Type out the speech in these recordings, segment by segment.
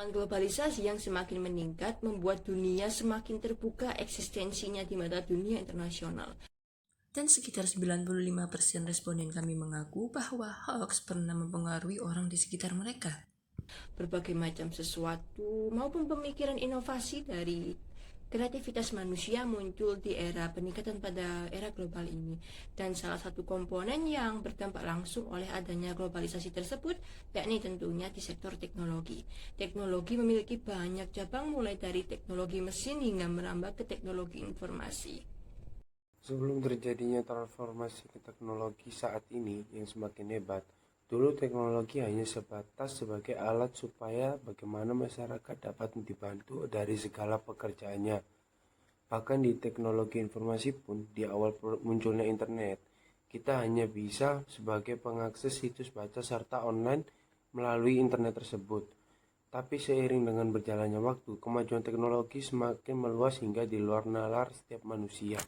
Tantangan globalisasi yang semakin meningkat membuat dunia semakin terbuka eksistensinya di mata dunia internasional. Dan sekitar 95% responden kami mengaku bahwa hoax pernah mempengaruhi orang di sekitar mereka. Berbagai macam sesuatu maupun pemikiran inovasi dari kreativitas manusia muncul di era peningkatan pada era global ini. Dan salah satu komponen yang berdampak langsung oleh adanya globalisasi tersebut yakni tentunya di sektor teknologi. Teknologi memiliki banyak cabang mulai dari teknologi mesin hingga merambah ke teknologi informasi. Sebelum terjadinya transformasi ke teknologi saat ini yang semakin hebat, dulu teknologi hanya sebatas sebagai alat supaya bagaimana masyarakat dapat dibantu dari segala pekerjaannya. Bahkan di teknologi informasi pun, di awal munculnya internet, kita hanya bisa sebagai pengakses situs baca serta online melalui internet tersebut. Tapi seiring dengan berjalannya waktu, kemajuan teknologi semakin meluas hingga di luar nalar setiap manusia.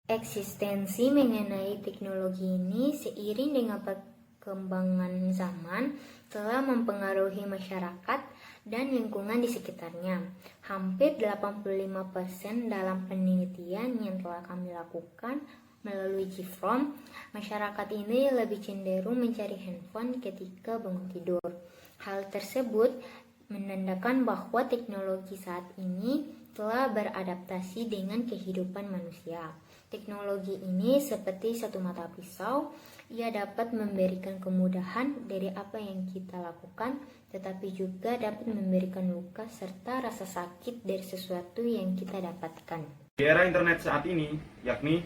Eksistensi mengenai teknologi ini seiring dengan perkembangan zaman telah mempengaruhi masyarakat dan lingkungan di sekitarnya. Hampir 85% dalam penelitian yang telah kami lakukan melalui Gfrom, masyarakat ini lebih cenderung mencari handphone ketika bangun tidur. Hal tersebut menandakan bahwa teknologi saat ini telah beradaptasi dengan kehidupan manusia. Teknologi ini seperti satu mata pisau, ia dapat memberikan kemudahan dari apa yang kita lakukan, tetapi juga dapat memberikan luka serta rasa sakit dari sesuatu yang kita dapatkan. Di era internet saat ini, yakni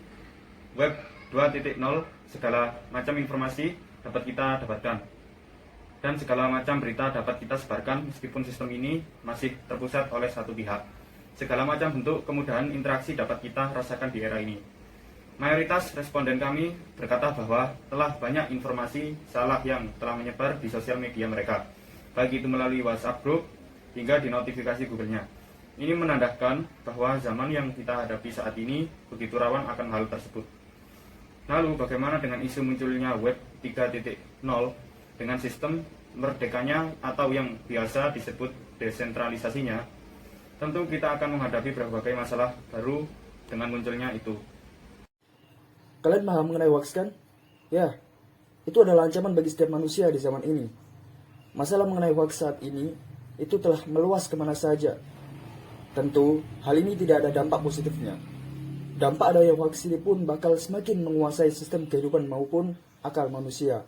Web 2.0, segala macam informasi dapat kita dapatkan. Dan segala macam berita dapat kita sebarkan meskipun sistem ini masih terpusat oleh satu pihak. Segala macam bentuk kemudahan interaksi dapat kita rasakan di era ini. Mayoritas responden kami berkata bahwa telah banyak informasi salah yang telah menyebar di sosial media mereka, baik itu melalui WhatsApp group hingga di notifikasi Google-nya. Ini menandakan bahwa zaman yang kita hadapi saat ini begitu rawan akan hal tersebut. Lalu bagaimana dengan isu munculnya Web 3.0 dengan sistem merdekanya atau yang biasa disebut desentralisasinya? Tentu kita akan menghadapi berbagai masalah baru dengan munculnya itu. Kalian paham mengenai hoax kan? Ya, itu adalah ancaman bagi setiap manusia di zaman ini. Masalah mengenai hoax saat ini itu telah meluas kemana saja. Tentu, hal ini tidak ada dampak positifnya. Dampak adanya hoax ini pun bakal semakin menguasai sistem kehidupan maupun akal manusia.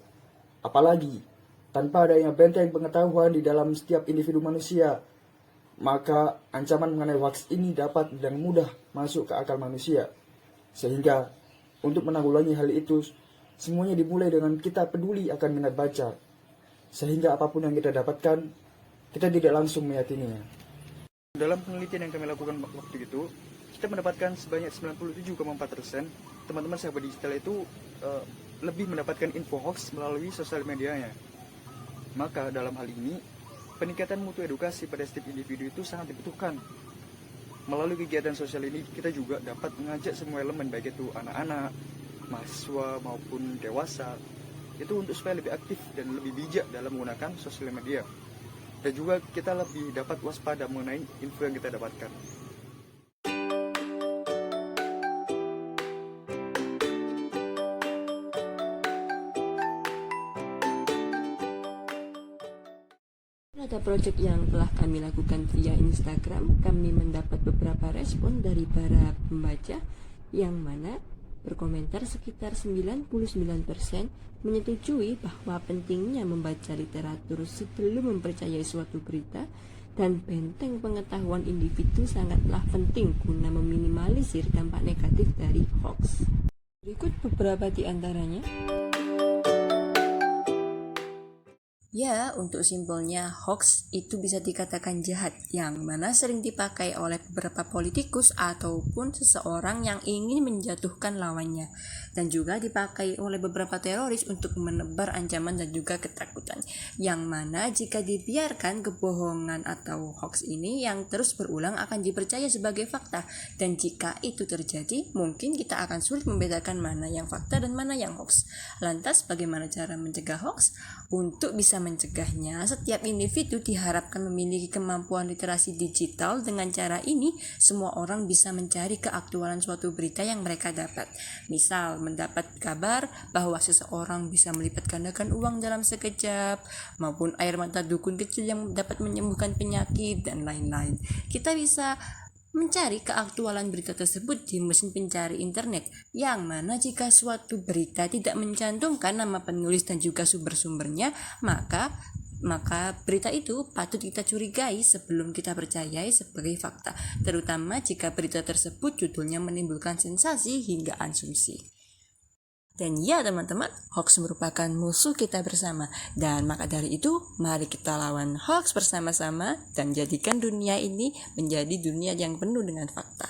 Apalagi, tanpa adanya benteng pengetahuan di dalam setiap individu manusia, maka ancaman mengenai hoax ini dapat dengan mudah masuk ke akal manusia. Sehingga, untuk menanggulangi hal itu, semuanya dimulai dengan kita peduli akan minat baca. Sehingga apapun yang kita dapatkan, kita tidak langsung meyakininya. Dalam penelitian yang kami lakukan waktu itu, kita mendapatkan sebanyak 97,4% teman-teman sahabat digital itu lebih mendapatkan info hoax melalui sosial medianya. Maka dalam hal ini, peningkatan mutu edukasi pada setiap individu itu sangat dibutuhkan. Melalui kegiatan sosial ini, kita juga dapat mengajak semua elemen, baik itu anak-anak, mahasiswa maupun dewasa, itu untuk supaya lebih aktif dan lebih bijak dalam menggunakan sosial media. Dan juga kita lebih dapat waspada mengenai info yang kita dapatkan. Pada proyek yang telah kami lakukan via Instagram, kami mendapat beberapa respon dari para pembaca yang mana berkomentar sekitar 99% menyetujui bahwa pentingnya membaca literatur sebelum mempercayai suatu berita dan benteng pengetahuan individu sangatlah penting guna meminimalisir dampak negatif dari hoax. Berikut beberapa di antaranya. Ya, untuk simpelnya, hoax itu bisa dikatakan jahat, yang mana sering dipakai oleh beberapa politikus ataupun seseorang yang ingin menjatuhkan lawannya, dan juga dipakai oleh beberapa teroris untuk menebar ancaman dan juga ketakutan, yang mana jika dibiarkan kebohongan atau hoax ini yang terus berulang akan dipercaya sebagai fakta, dan jika itu terjadi, mungkin kita akan sulit membedakan mana yang fakta dan mana yang hoax. Lantas, bagaimana cara mencegah hoax? Untuk bisa bisa mencegahnya, setiap individu diharapkan memiliki kemampuan literasi digital. Dengan cara ini, semua orang bisa mencari keaktualan suatu berita yang mereka dapat. Misal, mendapat kabar bahwa seseorang bisa melipat gandakan uang dalam sekejap, maupun air mata dukun kecil yang dapat menyembuhkan penyakit, dan lain-lain. Kita bisa mencari keaktualan berita tersebut di mesin pencari internet, yang mana jika suatu berita tidak mencantumkan nama penulis dan juga sumber-sumbernya, maka berita itu patut kita curigai sebelum kita percayai sebagai fakta, terutama jika berita tersebut judulnya menimbulkan sensasi hingga asumsi. Dan ya teman-teman, hoax merupakan musuh kita bersama. Dan maka dari itu, mari kita lawan hoax bersama-sama dan jadikan dunia ini menjadi dunia yang penuh dengan fakta.